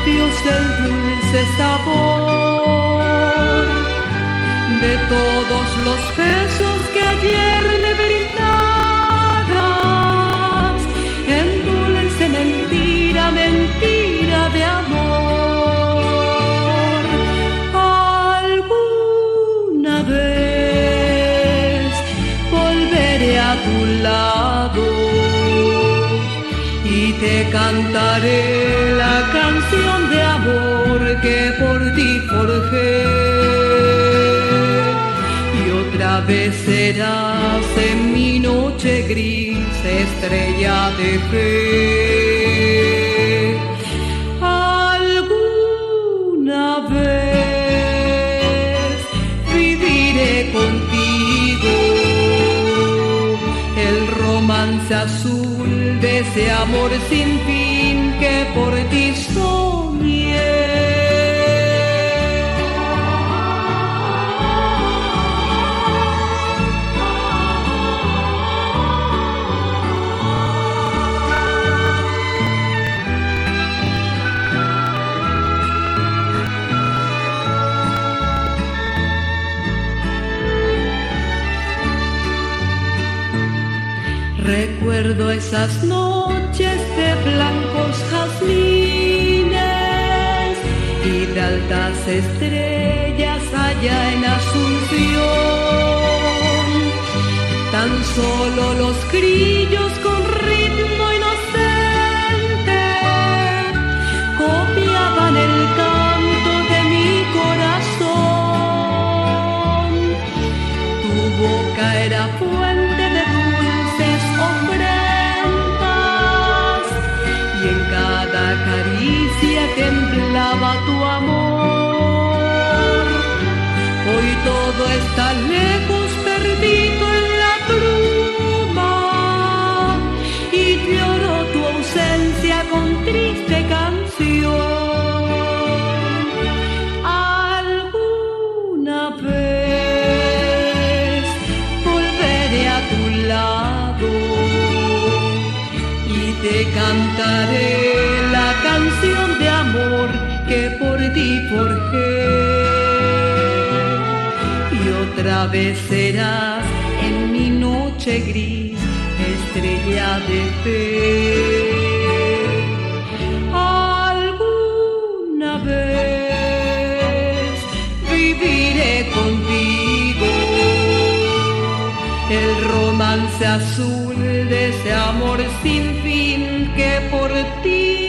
labios el dulce sabor de todos los besos que ayer me brindabas en dulce mentira, mentira de amor. Alguna vez volveré a tu lado y te cantaré la canción de amor que por ti forjé. Y otra vez serás en mi noche gris, estrella de fe. Alguna vez viviré contigo el romance azul de ese amor sin fin que por ti soñé. Recuerdo esas noches de blancos jazmines y de altas estrellas allá en Asunción. Tan solo los grillos con ritmo inocente copiaban el canto de mi corazón. Tu boca era fuente de dulces ofrendas y en cada caricia temblaba tu amor. Hoy todo está lejos, perdido en la bruma, y lloro tu ausencia con triste canción. Alguna vez volveré a tu lado y te cantaré la canción de amor que por ti forjé. Y otra vez serás en mi noche gris, estrella de fe. Alguna vez viviré contigo el romance azul de ese amor sin fin que por ti